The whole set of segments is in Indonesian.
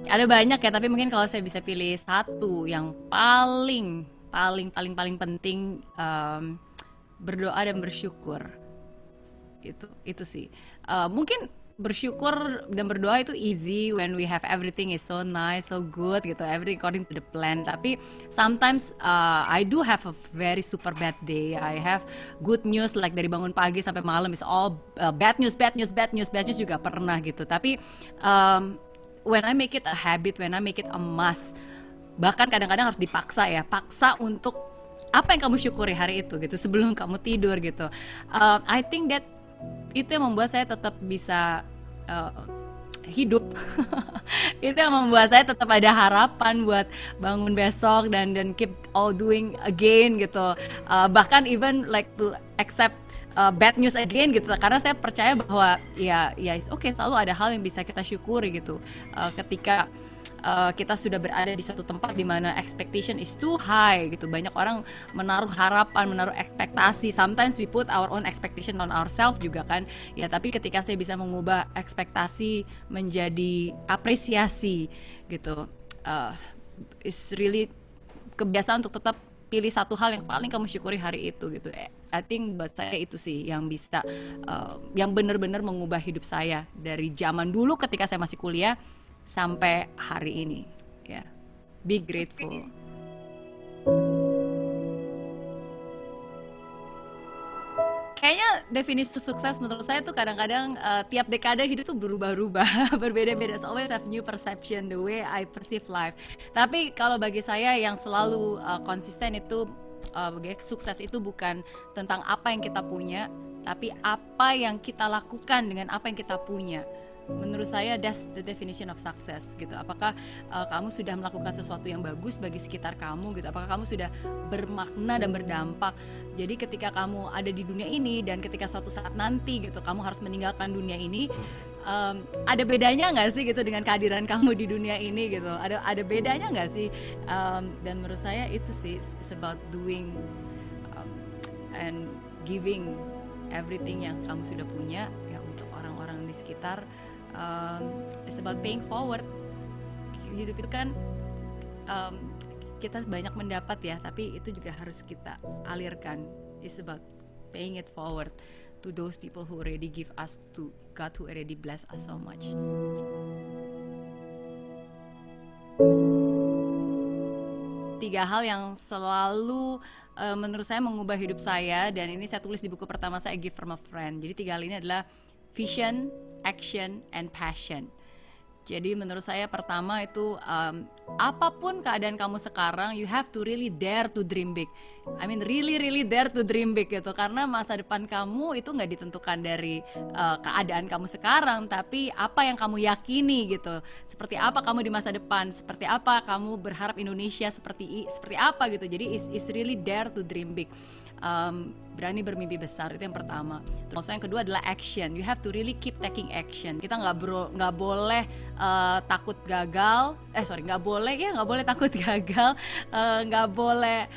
Ada banyak ya, tapi mungkin kalau saya bisa pilih satu yang paling paling paling paling penting, berdoa dan bersyukur. Itu sih. Mungkin bersyukur dan berdoa itu easy when we have everything is so nice, so good gitu, everything according to the plan. Tapi sometimes I do have a very super bad day. I have good news like dari bangun pagi sampai malam is all bad news, bad news, bad news, bad news juga pernah gitu. Tapi when I make it a habit, when I make it a must, bahkan kadang-kadang harus dipaksa ya, paksa untuk apa yang kamu syukuri hari itu gitu sebelum kamu tidur gitu. I think that itu yang membuat saya tetap bisa uh, hidup. Itu yang membuat saya tetap ada harapan buat bangun besok dan keep all doing again gitu. Bahkan even like to accept bad news again gitu, karena saya percaya bahwa ya it's okay, selalu ada hal yang bisa kita syukuri gitu. Ketika kita sudah berada di suatu tempat di mana expectation is too high gitu. Banyak orang menaruh harapan, menaruh ekspektasi. Sometimes we put our own expectation on ourselves juga kan. Ya, tapi ketika saya bisa mengubah ekspektasi menjadi apresiasi gitu. Uh, is really kebiasaan untuk tetap pilih satu hal yang paling kamu syukuri hari itu gitu. I think buat saya itu sih yang bisa yang benar-benar mengubah hidup saya dari zaman dulu ketika saya masih kuliah sampai hari ini ya. Be grateful. Kayaknya definisi sukses menurut saya tuh kadang-kadang tiap dekade hidup tuh berubah-ubah, berbeda-beda. So always have new perception the way I perceive life. Tapi kalau bagi saya yang selalu konsisten itu sukses itu bukan tentang apa yang kita punya, tapi apa yang kita lakukan dengan apa yang kita punya. Menurut saya that's the definition of success gitu. Apakah kamu sudah melakukan sesuatu yang bagus bagi sekitar kamu gitu, apakah kamu sudah bermakna dan berdampak. Jadi ketika kamu ada di dunia ini dan ketika suatu saat nanti gitu kamu harus meninggalkan dunia ini, ada bedanya nggak sih gitu dengan kehadiran kamu di dunia ini gitu, ada bedanya nggak sih. Dan menurut saya itu sih it's about doing and giving everything yang kamu sudah punya ya untuk orang-orang di sekitar. It's about paying forward. Hidup itu kan um, kita banyak mendapat ya, tapi itu juga harus kita alirkan. It's about paying it forward to those people who already give us, to God who already bless us so much. Tiga hal yang selalu menurut saya mengubah hidup saya, dan ini saya tulis di buku pertama saya, Gift from a Friend. Jadi tiga hal ini adalah vision, action, and passion. Jadi menurut saya pertama itu apapun keadaan kamu sekarang, you have to really dare to dream big. I mean really really dare to dream big gitu, karena masa depan kamu itu nggak ditentukan dari keadaan kamu sekarang, tapi apa yang kamu yakini gitu. Seperti apa kamu di masa depan, seperti apa kamu berharap Indonesia seperti apa gitu. Jadi is really dare to dream big. Berani bermimpi besar, itu yang pertama. Terus yang kedua adalah action. You have to really keep taking action. Kita nggak boleh takut gagal. Nggak boleh takut gagal. Nggak boleh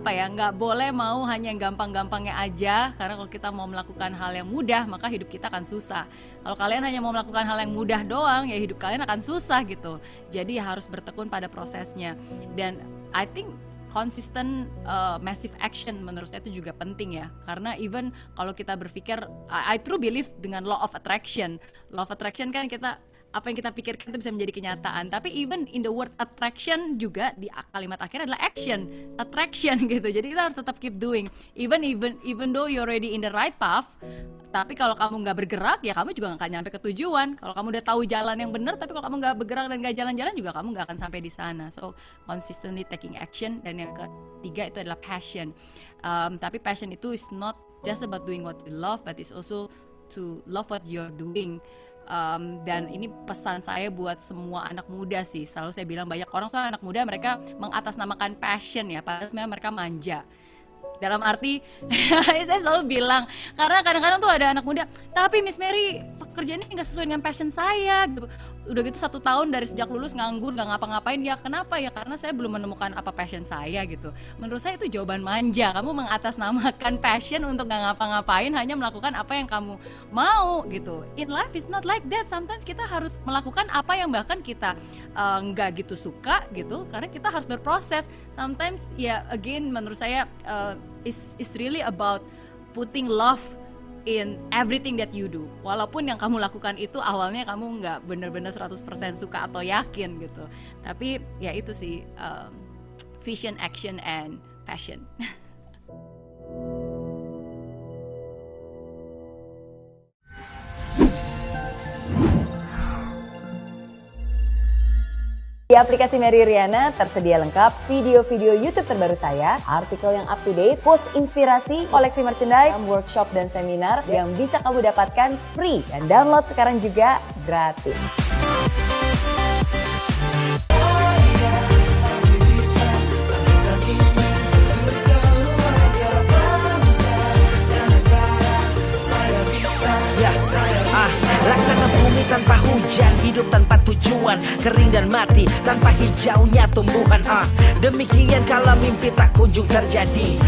nggak boleh mau hanya yang gampang-gampangnya aja. Karena kalau kita mau melakukan hal yang mudah, maka hidup kita akan susah. Kalau kalian hanya mau melakukan hal yang mudah doang, ya hidup kalian akan susah gitu. Jadi harus bertekun pada prosesnya. Dan I think consistent massive action menurut saya itu juga penting ya, karena even kalau kita berpikir, I true believe dengan law of attraction kan, kita apa yang kita pikirkan itu bisa menjadi kenyataan. Tapi even in the word attraction juga di kalimat akhir adalah action, attraction gitu. Jadi kita harus tetap keep doing, even though you're already in the right path. Tapi kalau kamu nggak bergerak, ya kamu juga nggak akan nyampe ke tujuan. Kalau kamu udah tahu jalan yang benar, tapi kalau kamu nggak bergerak dan nggak jalan-jalan, juga kamu nggak akan sampai di sana. So consistently taking action. Dan yang ketiga itu adalah passion. Tapi passion itu is not just about doing what you love, but it's also to love what you're doing. Dan ini pesan saya buat semua anak muda sih. Selalu saya bilang, banyak orang soal anak muda mereka mengatasnamakan passion ya, padahal sebenarnya mereka manja. Dalam arti saya selalu bilang, karena kadang-kadang tuh ada anak muda, tapi Miss Mary kerjanya nggak sesuai dengan passion saya gitu. Udah gitu 1 tahun dari sejak lulus nganggur nggak ngapa-ngapain, ya kenapa ya, karena saya belum menemukan apa passion saya gitu. Menurut saya itu jawaban manja. Kamu mengatasnamakan passion untuk nggak ngapa-ngapain, hanya melakukan apa yang kamu mau gitu. In life is not like that. Sometimes kita harus melakukan apa yang bahkan kita nggak gitu suka gitu, karena kita harus berproses. Sometimes ya again menurut saya is really about putting love in everything that you do. Walaupun yang kamu lakukan itu awalnya kamu nggak benar-benar 100% suka atau yakin gitu. Tapi ya itu sih vision, action, and passion. Di aplikasi Mary Riana tersedia lengkap video-video YouTube terbaru saya, artikel yang up to date, quotes inspirasi, koleksi merchandise, workshop dan seminar yang bisa kamu dapatkan free dan download sekarang juga gratis. Laksana bumi tanpa hujan, hidup tanpa tujuan, kering dan mati tanpa hijaunya tumbuhan. Demikian kalau mimpi tak kunjung terjadi.